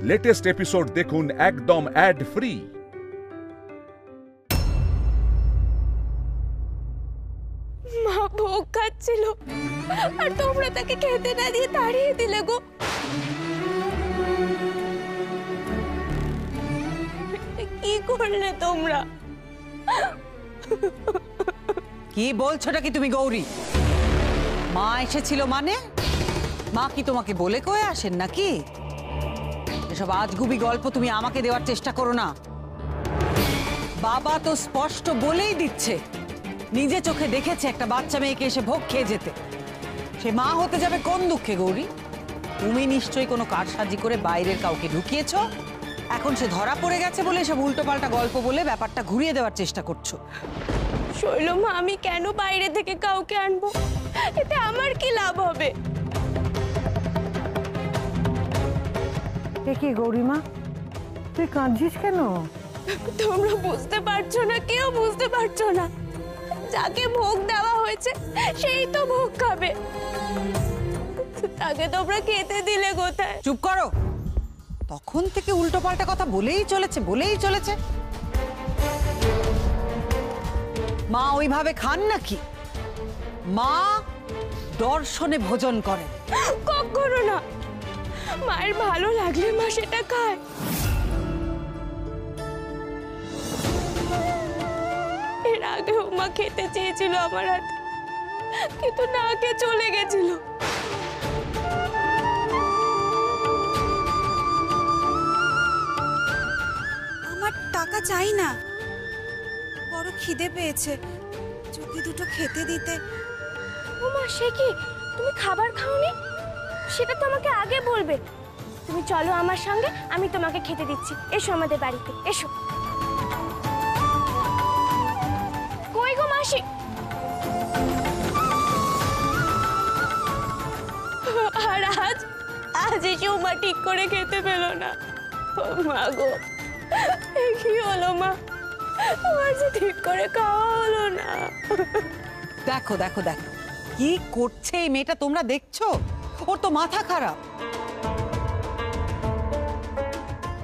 Latest episode দেখুন একদম add free. মা ভোগ খাচ্ছিল আর তোমরা তাকে খেতে না দিয়ে তাড়িয়ে দিলে গো। কি করলে তোমরা? কি বলছোটা কি তুমি গৌরী? মা এসেছিল মানে? মা কি তোমাকে বলে কয়ে আসেন নাকি? এসব আজগুবি গল্প তুমি আমাকে দেওয়ার চেষ্টা করো না। বাবা তো স্পষ্ট বলেই দিচ্ছে, নিজে চোখে দেখেছে একটা বাচ্চা মেয়েকে এসে ভোগ খেয়ে যেতে। সে মা হতে যাবে কোন দুঃখে গৌরী? তুমি নিশ্চয়ই কোনো কারসাজি করে বাইরের কাউকে ঢুকিয়েছো। এখন সে ধরা পড়ে গেছে বলে সব উল্টোপাল্টা গল্প বলে ব্যাপারটা ঘুরিয়ে দেওয়ার চেষ্টা করছো। শৈলমা, আমি কেন বাইরে থেকে কাউকে আনবো? এতে আমার কি লাভ হবে? কি গৌরীমা, তুই কাঁদছিস কেন? তোমরা বুঝতে পারছো না, কেউ বুঝতে পারছো না। যাকে ভোগ দেওয়া হয়েছে সেই তো ভোগ খাবে, তাকে তোমরা খেতে দিলে কোথায়? চুপ করো। তখন থেকে উল্টোপাল্টা কথা বলেই চলেছে। মা ওইভাবে খান নাকি? মা দর্শনে ভোজন করেন। কখনো না। মায়ের ভালো লাগলে মা সেটা খায়। এর আগেও মা খেতে চেয়েছিল আমার হাতে, কিন্তু না খেয়ে চলে গেছিল। আমার টাকা চাই না, বড় খিদে পেয়েছে, যদি দুটো খেতে দিতে। ও মা, সে কি? তুমি খাবার খাওনি? সেটা তো আমাকে আগে বলবে। তুমি চলো আমার সঙ্গে, আমি তোমাকে খেতে দিচ্ছি। এসো আমাদের বাড়িতে, এসো। কই গো মাসি? আর আজ এসে মা ঠিক করে খেতে পেলো না। ও মা গো, কি হলো মা? আমার যে ঠিক করে খাওয়া হলো না। দেখো কি করছে এই মেয়েটা, তোমরা দেখছো? ওর তো মাথা খারাপ।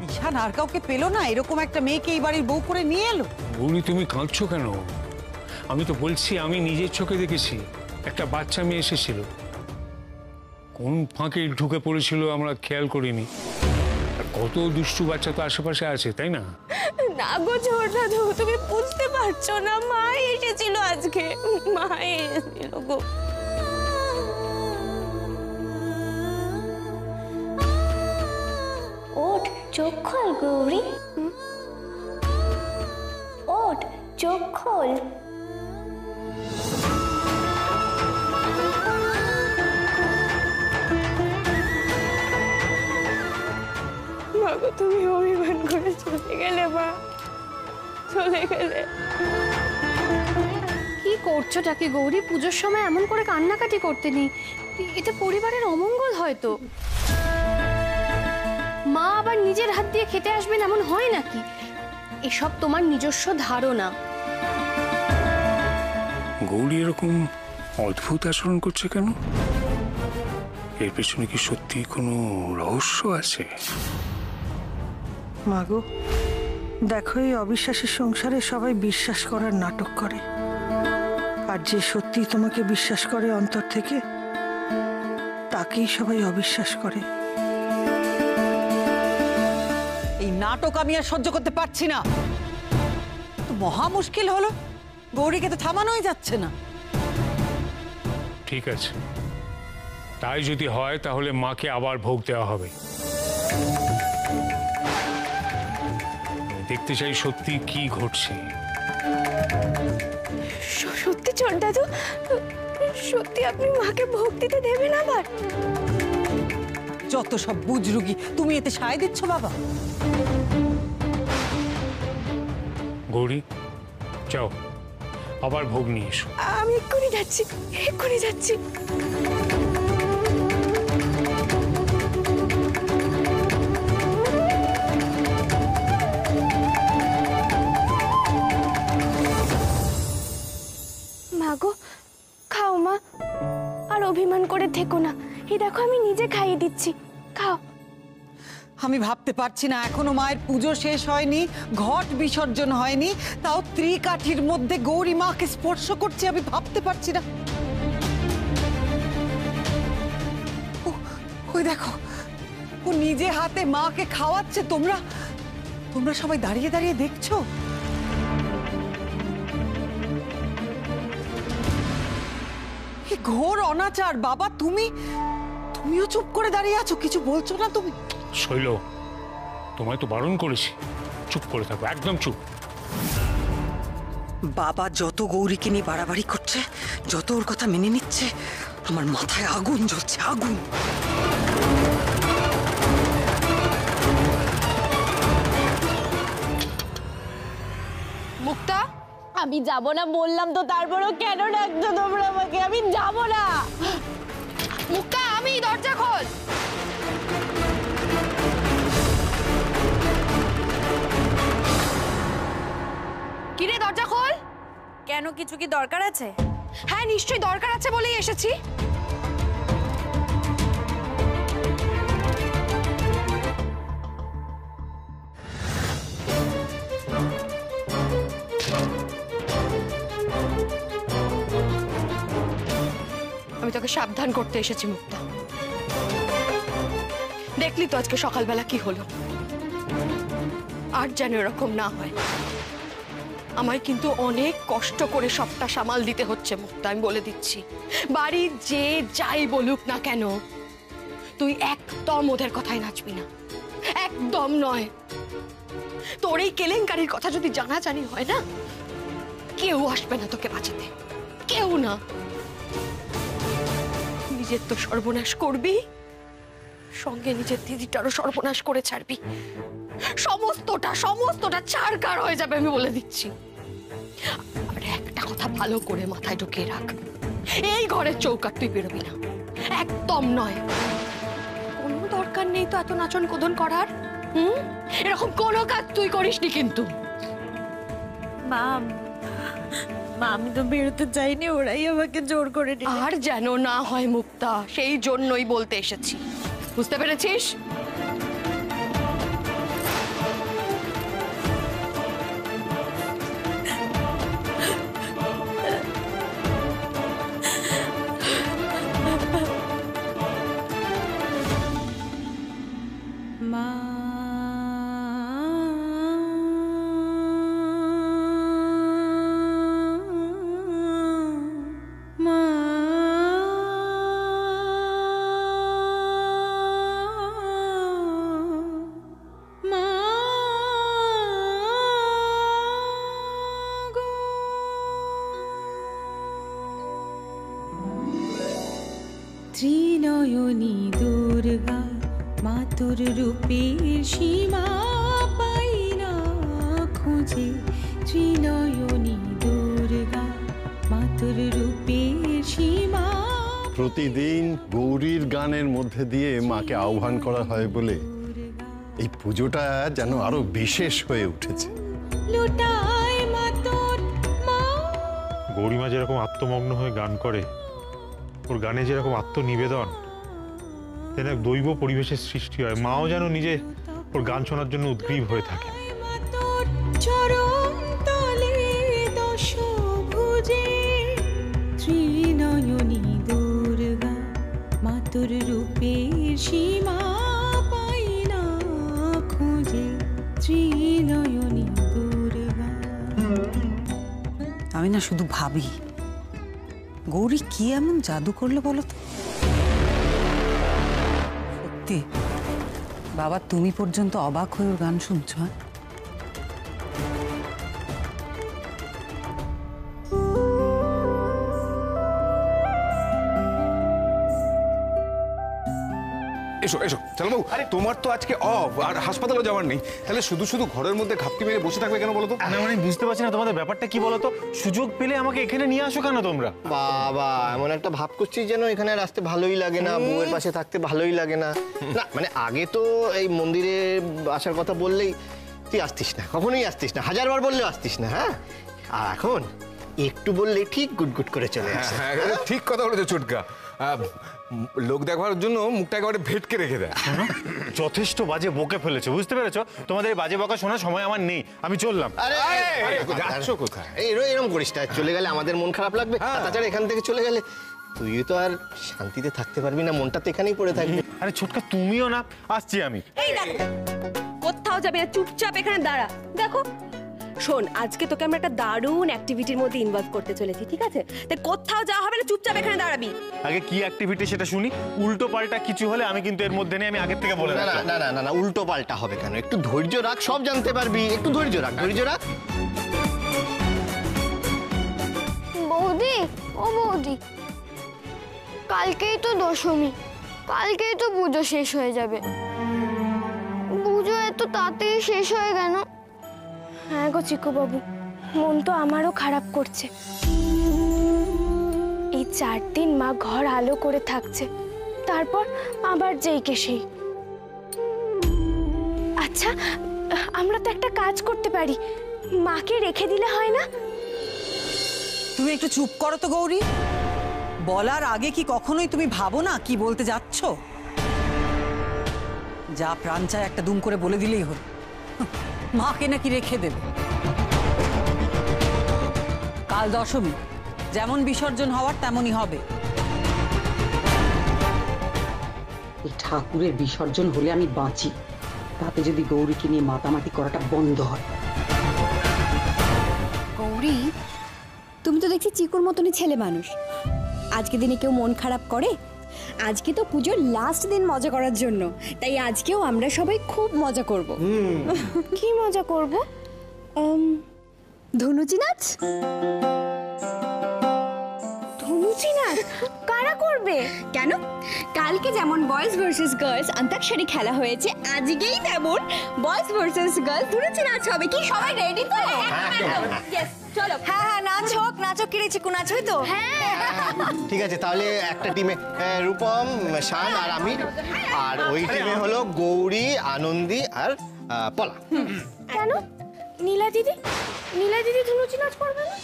ঈশান আর কাউকে পেলো না, এরকম একটা মেয়েকে এই বাড়ির বউ করে নিয়ে এলো। গৌরী, তুমি কাঁদছো কেন? আমি তো বলছি, আমি নিজের চোখে দেখেছি একটা বাচ্চা মেয়ে এসেছিল। কোন ফাঁকে ঢুকে পড়েছিল আমরা খেয়াল করিনি। আর কত দুষ্টু বাচ্চা তো আশেপাশে আছে, তাই না? না গো ছোট দাদু, তুমি বুঝতে পারছো না। মা এসেছিল আজকে, মা এসেছিল গো। ওঠ, চোখ খোল গৌরী, ওঠ, চোখ খোল। মা গো, তুমি অভিমান করে চলে গেলে। মা চলে গেলে। কি করছোটা কি গৌরী? পুজোর সময় এমন করে কান্নাকাটি করতে নেই, এতে পরিবারের অমঙ্গল হয়তো। মা আবার নিজের হাত দিয়ে খেতে আসবেন এমন হয় নাকি? এসব তোমার নিজস্ব ধারণা। গৌরী এরকম অদ্ভুত আচরণ করছে কেন? এর পেছনে কি সত্যি কোনো রহস্য আছে? মাগো, দেখো, এই অবিশ্বাসের সংসারে সবাই বিশ্বাস করার নাটক করে, আর যে সত্যি তোমাকে বিশ্বাস করে অন্তর থেকে, তাকেই সবাই অবিশ্বাস করে। এই নাটক আমি আর সহ্য করতে পারছি না। তো মহা মুশকিল হলো, গৌরীকে তো থামানোই যাচ্ছে না। ঠিক আছে, তাই যদি হয় তাহলে মাকে আবার ভোগ দেওয়া হবে। দেখতে চাই সত্যি কি ঘটছে। সত্যি ছোট দাদু, সত্যি আপনি মাকে ভোগ দিতে দেবেন আবার? যত সব বুজরুগি, তুমি এতে সায় দিচ্ছ বাবা। গৌরী, যাও আবার ভোগ নিয়ে এসো। আমি এক্ষুনি যাচ্ছি। মাগো, খাও মা, আর অভিমান করে থেকো না। এই দেখো, আমি নিজে খাইয়ে দিচ্ছি, খাও। আমি ভাবতে পারছি না, এখনো মায়ের পুজো শেষ হয়নি, ঘট বিসর্জন হয়নি, তাও ত্রিকাঠির মধ্যে গৌরী মাকে স্পর্শ করছে। আমি ভাবতে পারছি না। ওই দেখো, ও নিজে হাতে মাকে খাওয়াচ্ছে। তোমরা তোমরা সবাই দাঁড়িয়ে দাঁড়িয়ে দেখছো। কি ঘোর অনাচার! বাবা, তুমিও চুপ করে দাঁড়িয়ে আছো, কিছু বলছো না তুমি? শৈল, তোমায় তো বারণ করেছি, চুপ করে থাকো, একদম চুপ। বাবা যত গৌরীকে নিয়ে বাড়াবাড়ি করছে, যত ওর কথা মেনে নিচ্ছে, আমার মাথায় আগুন জ্বলছে, আগুন। মুক্তা, আমি যাব না বললাম তো, তারপরও কেন ডাকছো তোমরা আমাকে? আমি যাব না। মুক্তা, আমি দরজা খোল। কিরে, দরজা খোল। কেন, কিছু কি দরকার আছে? হ্যাঁ, নিশ্চয়ই দরকার আছে বলেই এসেছি। আমি তোকে সাবধান করতে এসেছি মুক্তা। দেখলি তো আজকে সকালবেলা কি হলো। আর যেন এরকম না হয়। আমায় কিন্তু অনেক কষ্ট করে সবটা সামাল দিতে হচ্ছে মুক্তা, আমি বলে দিচ্ছি। বাড়ির যে যাই বলুক না কেন, তুই একদম ওদের কথায় নাচবি না, একদম নয়। তোর এই কেলেঙ্কারির কথা যদি জানাজানি হয় না, কেউ আসবে না তোকে বাঁচাতে, কেউ না। নিজের তো সর্বনাশ করবি, সঙ্গে নিজের দিদিটারও সর্বনাশ করে ছাড়বি। সমস্তটা ছাড়কার হয়ে যাবে, আমি বলে দিচ্ছি। আর একটা কথা ভালো করে মাথায় ঢুকিয়ে রাখ, এই ঘরের চৌকাট তুই বেরোবি না, একদম নয়। কোনো দরকার নেই তো এত নাচন কোদন করার। এরকম কোনো কাজ তুই করিসনি কিন্তু। মা, আমি তো বেরোতে চাইনি, ওরাই আমাকে জোর করে দিল। আর যেন না হয় মুক্তা, সেই জন্যই বলতে এসেছি, বুঝতে পেরেছিস? ত্রিনয়নী দুর্গা মাতুর রূপের সীমা পাই না খুঁজে। ত্রিনয়নী দুর্গা মাতুর রূপের সীমা। প্রতিদিন গৌরীর গানের মধ্যে দিয়ে মাকে আহ্বান করা হয় বলে এই পুজোটা যেন আরো বিশেষ হয়ে উঠেছে। লুটায় মাতুর মা। গৌরীমা যেরকম আত্মমগ্ন হয়ে গান করে, ওর গানে যেরকম আত্মনিবেদন, যেন এক দৈব পরিবেশের সৃষ্টি হয়। মাও যেন নিজে ওর গান শোনার জন্য উদ্গ্রীব হয়ে থাকে। চরম তলে দশভুজে ত্রিনয়নী দুর্গা মাতুর রূপের সীমা পাই না খুঁজে। ত্রিনয়নী দুর্গা। আমি না শুধু ভাবি, গৌরী কি এমন জাদু করলো বলো তো? সত্যি বাবা, তুমি পর্যন্ত অবাক হয়ে ওর গান শুনছো? হ্যাঁ, এসো এসো চলো বাবু। আরে তোমার তো আজকে অফ, আর হাসপাতালে যাওয়ার নেই, তাহলে শুধু শুধু ঘরের মধ্যে ঘাপটি মেরে বসে থাকবে কেন বলো তো? না মানে বুঝতে পারছি না তোমাদের ব্যাপারটা কি বলো তো। সুযোগ পেলে আমাকে এখানে নিয়ে আসো কেন তোমরা? বাবা, এমন একটা ভাব করছিস যেন এখানে আসতে ভালোই লাগে না, বউয়ের পাশে থাকতে ভালোই লাগে না। না মানে আগে তো এই মন্দিরে আসার কথা বললেই তুই আসতিস না, কখনোই আসতিস না, হাজারবার বললেও আসতিস না। হ্যাঁ, আর এখন একটু বললে ঠিক গুটগুট করে চলে আসে। ঠিক কথা বলেছো চুটকা। লোক দেখবার জন্য মুখটা একেবারে ভেটকে রেখে দেয়। যথেষ্ট বাজে বকে ফেলেছো, বুঝতে পেরেছো? তোমাদের এই বাজে বকা শোনার সময় আমার নেই, আমি চললাম। যাচ্ছ কোথায়? এরকম করিস না, চলে গেলে আমাদের মন খারাপ লাগবে। তাছাড়া এখান থেকে চলে গেলে তুইও তো আর শান্তিতে থাকতে পারবি না, মনটা তো এখানেই পড়ে থাকবে। আরে ছোটকা তুমিও না, আসছি আমি। এই দেখো, কোথাও যাবে না, চুপচাপ এখানে দাঁড়া। দেখো শোন, আজকে তোকে আমরা একটা দারুণ অ্যাক্টিভিটির মধ্যে ইনভলভ করতে চলেছি, ঠিক আছে? তাই কোথাও যাওয়া হবে না, চুপচাপ এখানে দাঁড়াবি। আগে কি অ্যাক্টিভিটি সেটা শুনি, উল্টো পাল্টা কিছু হলে আমি কিন্তু এর মধ্যে নেই, আমি আগের থেকে বলে রাখলাম। না না না না, উল্টো পাল্টা হবে কেন? একটু ধৈর্য রাখ, সব জানতে পারবি। একটু ধৈর্য রাখ, ধৈর্য রাখ। বৌদি, ও বৌদি, কালকেই তো দশমী, কালকেই তো পুজো শেষ হয়ে যাবে। পুজো এত তাড়াতাড়ি শেষ হয়ে গেল। হ্যাঁ গো চিকু বাবু, মন তো আমারও খারাপ করছে। এই 4 দিন মা ঘর আলো করে থাকছে, তারপর আবার যেই কে সেই। আচ্ছা, আমরা তো একটা কাজ করতে পারি, মাকে রেখে দিলে হয় না? তুমি একটু চুপ করো তো গৌরী। বলার আগে কি কখনোই তুমি ভাবো না কি বলতে যাচ্ছ? যা প্রাণ চায় একটা দুম করে বলে দিলেই হলো, মাকে নাকি রেখে দেবে। কাল দশমী, যেমন বিসর্জন হওয়ার তেমনই হবে। এই ঠাকুরের বিসর্জন হলে আমি বাঁচি, তাতে যদি গৌরীকে নিয়ে মাতামাতি করাটা বন্ধ হয়। গৌরী, তুমি তো দেখছি চিকুর মতনই ছেলে মানুষ। আজকে দিনে কেউ মন খারাপ করে? আজকে তো পুজোর লাস্ট দিন মজা করার জন্য, তাই আজকেও আমরা সবাই খুব মজা করব। কি মজা করব? ধনুচি নাচ। ধনুচি নাচ কারা করবে? কেন, কালকে যেমন বয়েজ ভার্সেস গার্লস অন্তাক্ষরী খেলা হয়েছে, আজকেই তেমন বয়েজ ভার্সেস গার্লস ধনুচি নাচ হবে। কি সবাই রেডি তো? চলো। হ্যাঁ হ্যাঁ, নাচ হোক, নাচো। কি রে চিকু, নাচ হই তো? হ্যাঁ ঠিক আছে, তাহলে একটা টিমে রূপম, শান আর আমি, আর ওই টিমে হলো গৌরী, আনন্দী আর পলা। কেন নীলা দিদি? নীলা দিদি ধনুচি নাচ করবে না?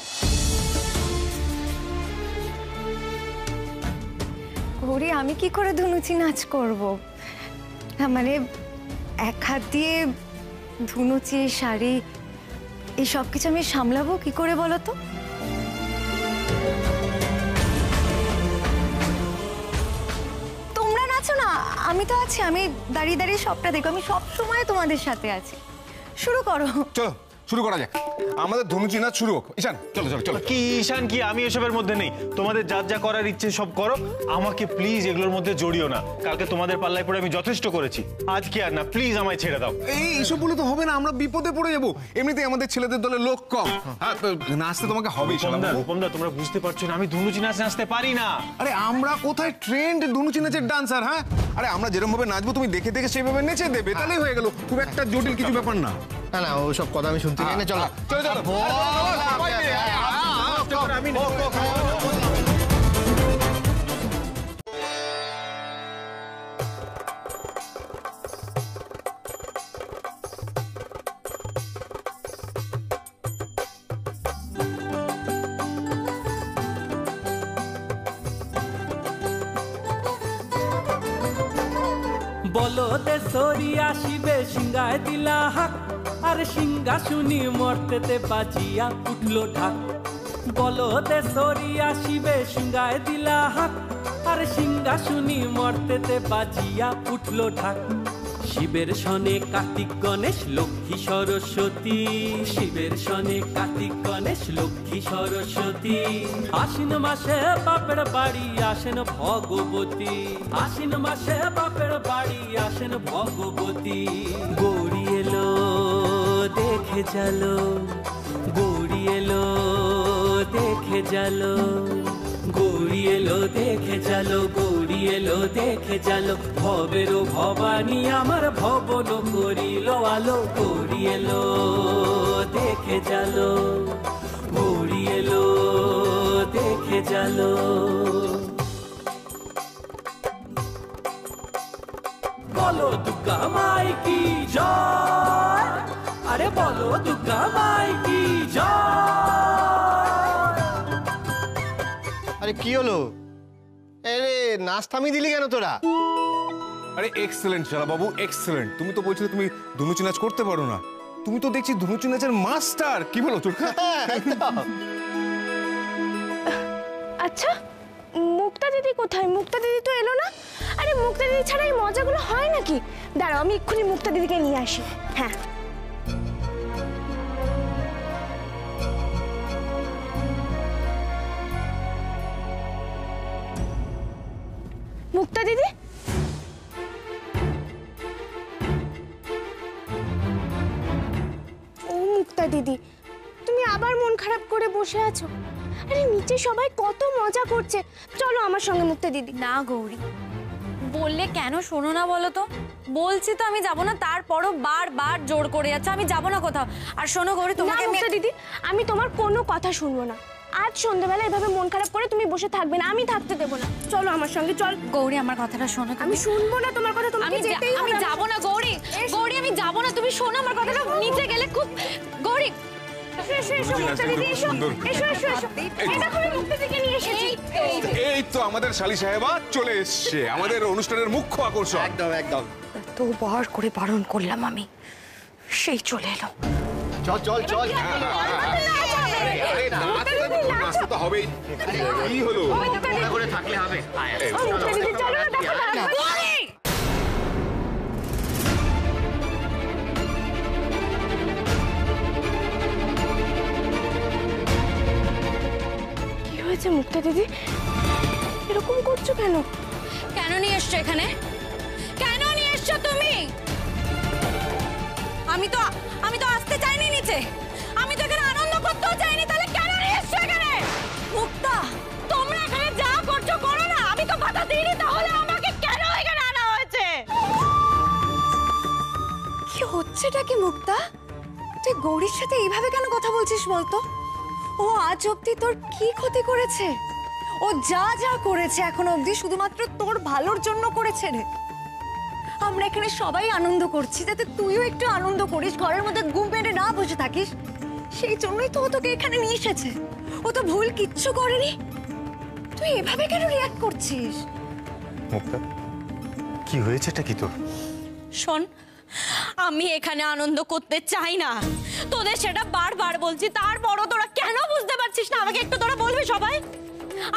গৌরী, আমি কি করে ধনুচি নাচ করব? মানে এক হাত দিয়ে ধনুচি, শাড়ি, এই সব কিছু আমি সামলাবো কি করে বলো তো? তোমরা নাচো না, আমি তো আছি। আমি দাঁড়িয়ে দাঁড়িয়ে সবটা দেখো, আমি সব সময় তোমাদের সাথে আছি। শুরু করো। চলো শুরু করা যাক, আমাদের ধনুচি নাচ শুরু হোক। ঈশান চলো চলো চলো। কি ঈশান কি, আমি এসবের মধ্যে নেই। তোমাদের যা যা করার ইচ্ছে সব করো, আমাকে প্লিজ এগুলোর মধ্যে জড়িও না। কালকে তোমাদের পাল্লায় পড়ে আমি যথেষ্ট করেছি, আজকে আর না, প্লিজ আমায় ছেড়ে দাও। এইসব বলে তো হবে না, আমরা বিপদে পড়ে যাবো। এমনিতেই আমাদের ছেলেদের দলে লোক কম, নাচতে তোমাকে হবেই। রূপমদা, তোমরা বুঝতে পারছো না, আমি ধনুচি নাচ নাচতে পারি না। আরে আমরা কোথায় ট্রেন্ড ধনুচি নাচের ডান্সার? হ্যাঁ, আরে আমরা যেরকম ভাবে নাচবো তুমি দেখে দেখে সেভাবে নেচে দেবে, তাহলেই হয়ে গেল। খুব একটা জটিল কিছু ব্যাপার না। না না, ও সব কথা আমি শুনতে চাই না। চলো চলো চলো। বলো দে সরি আসিবে সিংহায় দিলা হাক, আর সিংহা শুনি মর্তেতে বাজিয়া উঠলো ঢাক। বলো দে সরি আসিবে সিংহায় দিলা হাক, আর সিংহা শুনি মর্তেতে বাজিয়া উঠলো ঢাক। শিবের সনে কার্তিক গণেশ লক্ষ্মী সরস্বতী, শিবের সনে কার্তিক গণেশ লক্ষ্মী সরস্বতী। আশ্বিন মাসে বাপের বাড়ি আসেন ভগবতী, আশ্বিন মাসে বাপের বাড়ি আসেন ভগবতী। গৌরী এলো দেখে জালো, গৌরী এলো দেখে জালো, গৌরী এলো দেখে জালো, গৌরী এলো দেখে জালো। ভবেরও ভবানী আমার ভবন করিল আলো, গৌরী এলো দেখে জালো, গৌরী এলো দেখে জালো। বলো দুর্গা মাই কি জয়, আরে বলো দুর্গা মাই কি জয়। আরে কি হলো? আরে নাচ থামিয়ে দিলি কেন তোরা? আরে এক্সেলেন্ট শালা বাবু, এক্সেলেন্ট। তুমি তো বলছিলে তুমি ধুনুচি নাচ করতে পারো না, তুমি তো দেখছি ধুনুচি নাচের মাস্টার। কি বলো চোরকা? আচ্ছা মুক্তা দিদি কোথায়? মুক্তা দিদি তো এলো না। আরে মুক্তা দিদি ছাড়া এই মজাগুলো হয় নাকি? দাঁড়াও আমি এক্ষুনি মুক্তা দিদিকে নিয়ে আসি। হ্যাঁ মুক্তা দিদি, ও মুক্তা দিদি তুমি আবার মন খারাপ করে বসে আছো? আরে নিচে সবাই কত মজা করছে, চলো আমার সঙ্গে মুক্তা দিদি। না গৌরী, বললে কেন শোনো না বলো তো? বলছি তো আমি যাব না, তারপরও বারবার জোর করে যাচ্ছে আমি যাব না কোথাও। আর শোনো গৌরী, তোমাকে মুক্তা দিদি আমি তোমার কোনো কথা শুনবো না। আজ সন্ধ্যাবেলা এভাবে মন খারাপ করে তুমি বসে থাকবে না, আমি থাকতে দেবো না। চলো আমার সঙ্গে চল। গৌরী আমার কথাটা শোনো। আমি শুনবো না তোমার কথা, আমি যাব না গৌরী। গৌরী আমি যাব না, তুমি শোনো আমার কথাটা। নিচে গেলে খুব গৌরী এই তো আমাদের শালি সাহেবা চলে এসছে, আমাদের অনুষ্ঠানের মুখ্য আকর্ষণ। একদম একদম। তো বার করে বারণ করলাম আমি, সেই চলে এলো। চল চল চল। নাচতে তো হবেই। কি হলো? করে থাকলে হবে। কি হয়েছে মুক্তা দিদি, এরকম করছো কেন? কেন নিয়ে এসছো এখানে? কেন নিয়ে এসছো তুমি? আমি তো আসতে চাইনি নিচে, আমি তো এখানে আনন্দ করতেও চাইনি, তাহলে কেন নিয়ে এসছো এখানে? মুক্তা তোমরা এখানে যা করছো করো না, আমি তো বাধা দিইনি, তাহলে আমাকে কেন এখানে আনা হয়েছে? কি হচ্ছেটা কি মুক্তা? তুই গৌরীর সাথে এইভাবে কেন কথা বলছিস বলতো? ও আজ অব্দি তোর কি ক্ষতি করেছে? ও যা যা করেছে এখন অব্দি শুধুমাত্র তোর ভালোর জন্য করেছে রে। আমরা এখানে সবাই আনন্দ করছি, যাতে তুইও একটু আনন্দ করিস, ঘরের মধ্যে ঘুম পেড়ে না বসে থাকিস। সেই জন্যই তো ও তোকে এখানে নিয়ে এসেছে। ও তো ভুল কিচ্ছু করেনি, তুই এভাবে কেন রিয়াক্ট করছিস? মুক্তা কি হয়েছেটা কি তোর? শোন, আমি এখানে আনন্দ করতে চাই না, তোদের সেটা বারবার বলছি, তারপরও তোরা কেন বুঝতে পারছিস না? আমাকে একটু তোরা বলবি সবাই।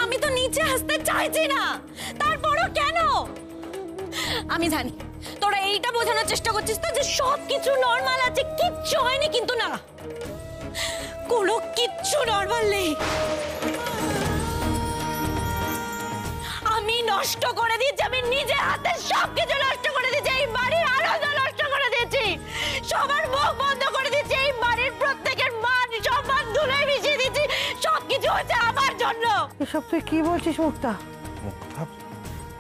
আমি তো নিচে আসতে চাইছি না, তারপরও কেন? আমি জানি তোরা এইটা বোঝানোর চেষ্টা করছিস তো যে সবকিছু নর্মাল আছে, কিচ্ছু হয়নি, কিন্তু না, কোনো কিচ্ছু নর্মাল নেই। আমি নষ্ট করে দিয়েছি, আমি নিজে হাতে সবকিছু নষ্ট করে দিয়েছি, এই বাড়ির আনন্দ নষ্ট করে দিয়েছি, সবার মুখ বন্ধ করে দিয়েছি, এই বাড়ির প্রত্যেকের মান সম্মান ধুলোয় মিশিয়ে দিয়েছি, সবকিছু হচ্ছে আমার জন্য। এসব তুই কি বলছিস মুক্তা?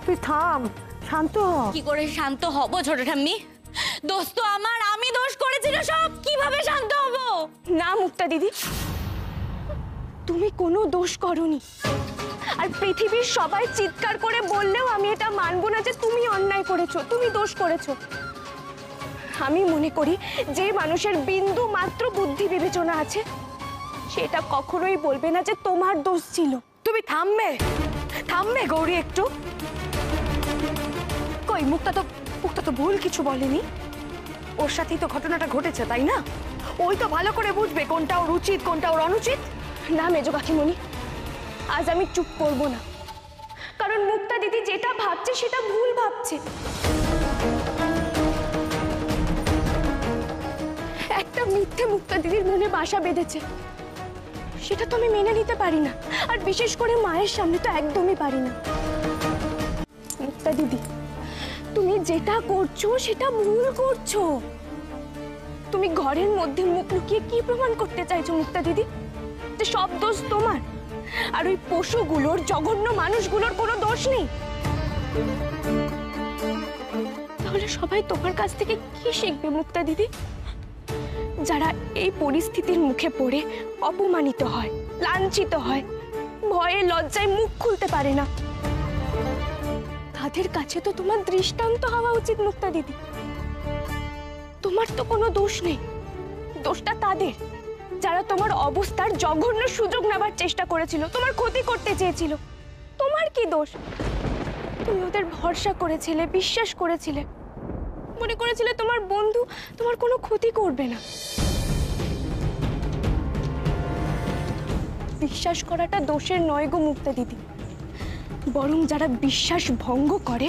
তুই থাম, শান্ত হ। কি করে শান্ত হব ছোট ঠাম্মি? দোষ তো আমার, আমি দোষ করেছি না সব, কিভাবে শান্ত হব? না মুক্তা দিদি, তুমি কোনো দোষ করনি। আর পৃথিবীর সবাই চিৎকার করে বললেও আমি এটা মানবো না যে তুমি অন্যায় করেছো, তুমি দোষ করেছো। আমি মনে করি যে মানুষের বিন্দু মাত্র বুদ্ধি বিবেচনা আছে, সেটা কখনোই বলবে না যে তোমার দোষ ছিল। তুমি থামবে গৌরী একটু। কই মুক্তা তো ভুল কিছু বলেনি, ওর সাথেই তো ঘটনাটা ঘটেছে তাই না? ওই তো ভালো করে বুঝবে কোনটা ওর উচিত কোনটা ওর অনুচিত। না মেজো কাকিমণি, আজ আমি চুপ করব না, কারণ মুক্তা দিদি যেটা ভাবছে সেটা ভুল ভাবছে। একটা মিথ্যে মুক্তা দিদির মনে বাসা বেঁধেছে, সেটা তো আমি মেনে নিতে পারি না, আর বিশেষ করে মায়ের সামনে তো একদমই পারি না। মুক্তা দিদি, তুমি যেটা করছো সেটা ভুল করছো। তুমি ঘরের মধ্যে মুখ লুকিয়ে কি প্রমাণ করতে চাইছো মুক্তা দিদি? যে সব দোষ তোমার, আর ওই পশুগুলোর, জঘন্য মানুষগুলোর কোনো দোষ নেই? তাহলে সবাই তোমার কাছ থেকে কি শিখবে মুক্তা দিদি? যারা এই পরিস্থিতির মুখে পড়ে অপমানিত হয়, লাঞ্ছিত হয়, ভয়ে লজ্জায় মুখ খুলতে পারে না, তাদের কাছে তো তোমার দৃষ্টান্ত হওয়া উচিত মুক্তা দিদি। তোমার তো কোনো দোষ নেই, দোষটা তাদের যারা তোমার অবস্থার জঘন্য সুযোগ নেবার চেষ্টা করেছিল, তোমার ক্ষতি করতে চেয়েছিল। তোমার কি দোষ? তুমি ওদের ভরসা করেছিলে, বিশ্বাস করেছিলে, মনে করেছিলে তোমার বন্ধু তোমার কোনো ক্ষতি করবে না। বিশ্বাস করাটা দোষের নয় গো মুক্তা দিদি, বরং যারা বিশ্বাস ভঙ্গ করে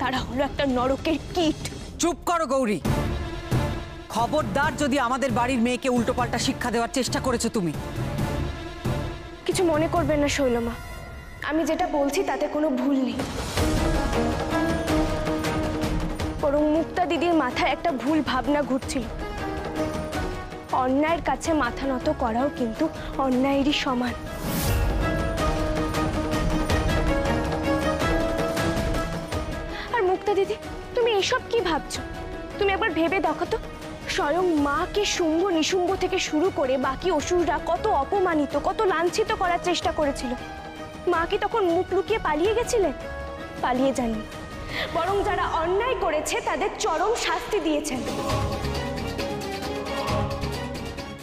তারা হলো একটা নরকের কীট। চুপ করো গৌরী, খবরদার যদি আমাদের বাড়ির মেয়েকে উল্টোপাল্টা শিক্ষা দেওয়ার চেষ্টা করেছো তুমি। কিছু মনে করবেন না শৈলমা, আমি যেটা বলছি তাতে কোনো ভুল নেই। বরং মুক্তা দিদির মাথায় একটা ভুল ভাবনা ঘুরছিল। অন্যায়ের কাছে মাথা নত করাও কিন্তু অন্যায়েরই সমান। আর মুক্তা দিদি, তুমি এসব কি ভাবছো? তুমি একবার ভেবে দেখো তো, স্বয়ং মাকে শুম্ভ নিশুম্ভ থেকে শুরু করে বাকি অসুররা কত অপমানিত, কত লাঞ্ছিত করার চেষ্টা করেছিল। মা কি তখন মুখ লুকিয়ে পালিয়ে গেছিলেন? পালিয়ে যাননি, বরং যারা অন্যায় করেছে তাদের চরম শাস্তি দিয়েছেন।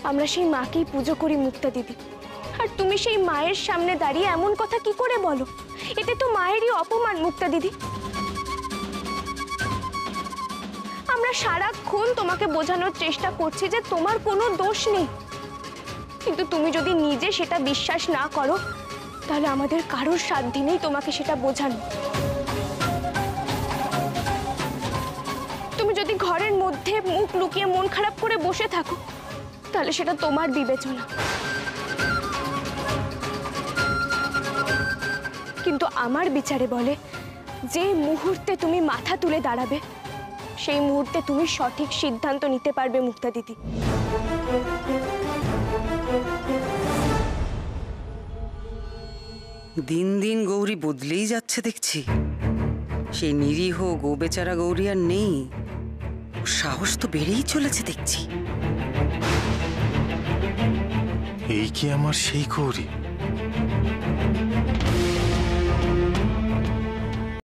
আমরা সেই মাকেই পুজো করি মুক্তা দিদি, আর তুমি সেই মায়ের সামনে দাঁড়িয়ে এমন কথা কি করে বলো? এতে তো মায়েরই অপমান মুক্তা দিদি। আমরা সারাক্ষণ তোমাকে বোঝানোর চেষ্টা করছি যে তোমার কোনো দোষ নেই, কিন্তু তুমি যদি নিজে সেটা বিশ্বাস না করো তাহলে আমাদের কারোর সাধ্য নেই তোমাকে সেটা বোঝানো। তুমি যদি ঘরের মধ্যে মুখ লুকিয়ে মন খারাপ করে বসে থাকো তাহলে সেটা তোমার বিবেচনা, কিন্তু আমার বিচারে বলে যে মুহূর্তে তুমি মাথা তুলে দাঁড়াবে সেই মুহূর্তে তুমি সঠিক সিদ্ধান্ত নিতে পারবে মুক্তা দিদি। দিন দিন গৌরী বদলেই যাচ্ছে দেখছি। সেই নিরীহ গোবেচারা গৌরী আর নেই, সাহস তো বেড়েই চলেছে দেখছি। এই কি আমার সেই গৌরী?